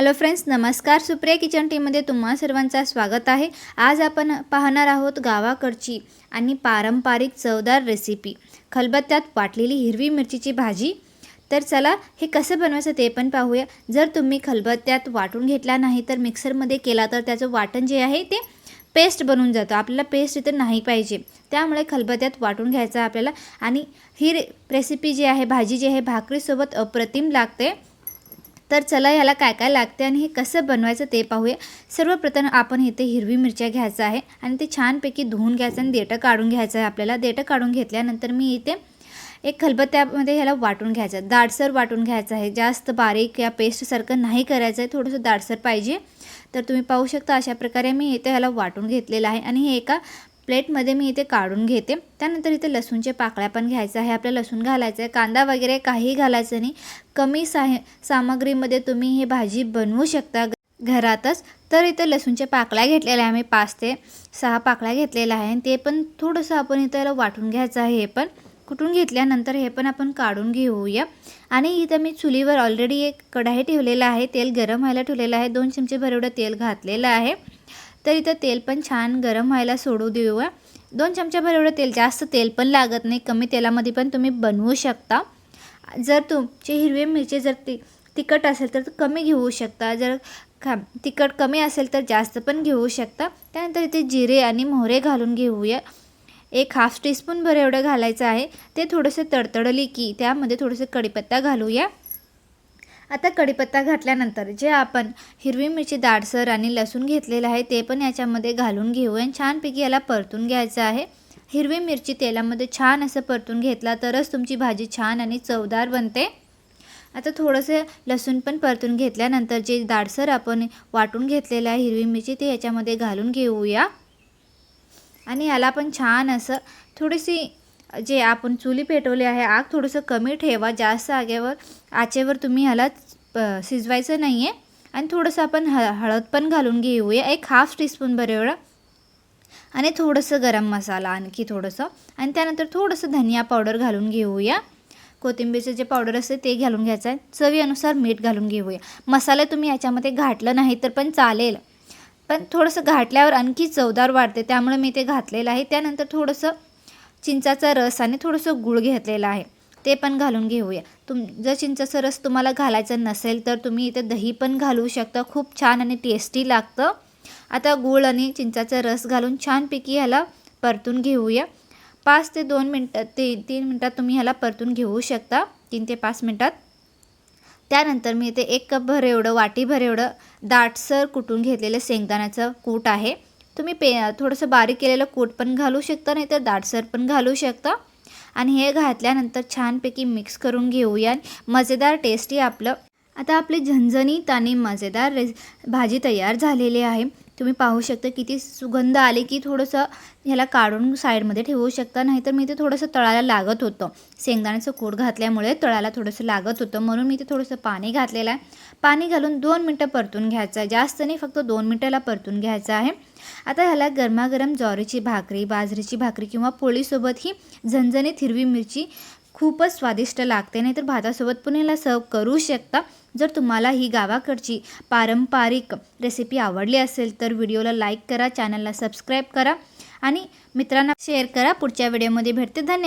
Hello friends, नमस्कार. Supriya kitchen टीममध्ये तुम्हा सर्वांचं स्वागत आहे. आज आपण पाहणार आहोत गावाकडची आणि पारंपरिक चवदार रेसिपी, खलबत्त्यात वाटलेली हिरवी मिरचीची भाजी. तर चला हे कसं बनवायचं ते पण पाहूया. जर तुम्ही खलबत्त्यात वाटून घेतला नाही तर मिक्सरमध्ये केला तर त्याचं वाटण जे आहे ते पेस्ट बनून जातं. आपल्याला पेस्ट इथं नाही पाहिजे, त्यामुळे खलबत्त्यात वाटून घ्यायचं आपल्याला. आणि ही रेसिपी जी आहे, भाजी जी आहे, भाकरीसोबत अप्रतिम लागते. तर चला याला काय काय लागते आणि हे कसं बनवायचं ते पाहूया. सर्वप्रथम आपण इथे हिरवी मिरच्या घ्यायचं आहे आणि ते छानपैकी धुवून घ्यायचं आणि देठं काढून घ्यायचं आहे आपल्याला. देठं काढून घेतल्यानंतर मी इथे एक खलबत्त्यामध्ये ह्याला वाटून घ्यायचं, दाटसर वाटून घ्यायचं आहे. जास्त बारीक या पेस्टसारखं नाही करायचं आहे, थोडंसं दाटसर पाहिजे. तर तुम्ही पाहू शकता अशा प्रकारे मी इथे ह्याला वाटून घेतलेलं आहे आणि हे एका प्लेटमध्ये मी इथे काढून घेते. त्यानंतर इथे लसूणच्या पाकळ्या पण घ्यायचं आहे. आपल्याला लसूण घालायचं आहे, कांदा वगैरे काही घालायचं नाही. कमी सामग्रीमध्ये तुम्ही हे भाजी बनवू शकता घरातच. तर इथे लसूणच्या पाकळ्या घेतलेल्या आहे मी, 5 ते 6 पाकळ्या घेतलेल्या आहे. ते पण थोडंसं आपण इथं याला वाटून घ्यायचं आहे. हे पण कुटून घेतल्यानंतर हे पण आपण काढून घेऊया. आणि इथं मी चुलीवर ऑलरेडी एक कढाई ठेवलेला आहे, तेल गरम व्हायला ठेवलेलं आहे. 2 चमचे भर एवढं तेल घातलेलं आहे. तर इथं तेल पण छान गरम व्हायला सोडू देऊया. 2 चमच्याभर एवढं तेल, जास्त तेल पण लागत नाही. कमी तेलामध्ये पण तुम्ही बनवू शकता. जर तुमची हिरवी मिरची जर तिखट असेल तर कमी घेऊ शकता, जर तिखट कमी असेल तर जास्त पण घेऊ शकता. त्यानंतर इथे जिरे आणि मोहरे घालून घेऊया. एक हाफ टीस्पून भर एवढं घालायचं आहे. ते थोडंसं तडतडली की त्यामध्ये थोडंसं कढीपत्ता घालूया. आता कढीपत्ता घातल्यानंतर जे आपण हिरवी मिरची दाटसर आणि लसूण घेतलेलं आहे ते पण याच्यामध्ये घालून घेऊया. छानपैकी याला परतून घ्यायचं आहे. हिरवी मिरची तेलामध्ये छान असं परतून घेतला तरच तुमची भाजी छान आणि चवदार बनते. आता थोडंसं लसूण पण परतून घेतल्यानंतर जे दाटसर आपण वाटून घेतलेलं आहे हिरवी मिरची ते याच्यामध्ये घालून घेऊया. आणि याला पण छान असं थोडीशी जे आपण चुली पेटवली आहे, आग थोडंसं कमी ठेवा. जास्त आचेवर तुम्ही ह्याला शिजवायचं नाही आहे. आणि थोडंसं आपण हळद पण घालून घेऊया, एक हाफ टीस्पून भर एवढं. आणि थोडंसं गरम मसाला आणखी थोडंसं. आणि त्यानंतर थोडंसं धनिया पावडर घालून घेऊया. कोथिंबीरचं जे पावडर असते ते घालून घ्यायचं आहे. चवीनुसार मीठ घालून घेऊया. मसाले तुम्ही याच्यामध्ये घातलं नाही तर पण चालेल, पण थोडंसं घातल्यावर आणखी चवदार वाढते, त्यामुळे मी ते घातलेलं आहे. त्यानंतर थोडंसं चिंचाचा रस आणि थोडंसं गूळ घेतलेला आहे, ते पण घालून घेऊया. जर चिंचाचा रस तुम्हाला घालायचा नसेल तर तुम्ही इथे दही पण घालू शकता, खूप छान आणि टेस्टी लागतं. आता गूळ आणि चिंचाचा रस घालून छानपैकी ह्याला परतून घेऊया. 5 ते 2 मिनटं 3 मिनटात तुम्ही ह्याला परतून घेऊ शकता, 3 ते 5 मिनटात. त्यानंतर मी इथे 1 कप भर एवढं, वाटीभर एवढं दाटसर कुटून घेतलेलं शेंगदाण्याचं कूट आहे. तुम्ही थोडंसं बारीक केलेलं कूट पण घालू शकता, नाही तर दाटसर पण घालू शकता. आणि हे घातल्यानंतर छानपैकी मिक्स करून घेऊया. मजेदार टेस्टी आता आपली झणझणीत आणि मजेदार भाजी तयार झालेली आहे. तुम्ही पाहू शकता किती सुगंध आले की थोडंसं ह्याला काढून साईडमध्ये ठेवू शकता. नाहीतर मी ते थोडंसं तळायला लागत होतं, शेंगदाण्याचं कूट घातल्यामुळे तळायला थोडंसं लागत होतं, म्हणून मी ते थोडंसं पाणी घातलेलं आहे. पाणी घालून 2 मिनटं परतून घ्यायचं आहे, जास्त नाही, फक्त 2 मिनटाला परतून घ्यायचं आहे. आता ह्याला गरमागरम ज्वारीची भाकरी, बाजरीची भाकरी किंवा पोळीसोबत ही झणझणीत हिरवी मिरची खूपच स्वादिष्ट लागते, नाहीतर भातासोबत पण याला सर्व करू शकता. जर तुम्हाला ही गावाकडची पारंपरिक रेसिपी आवडली असेल तर व्हिडिओला लाईक करा, चॅनलला सबस्क्राईब करा आणि मित्रांना शेअर करा. पुढच्या व्हिडिओमध्ये भेटते. धन्यवाद.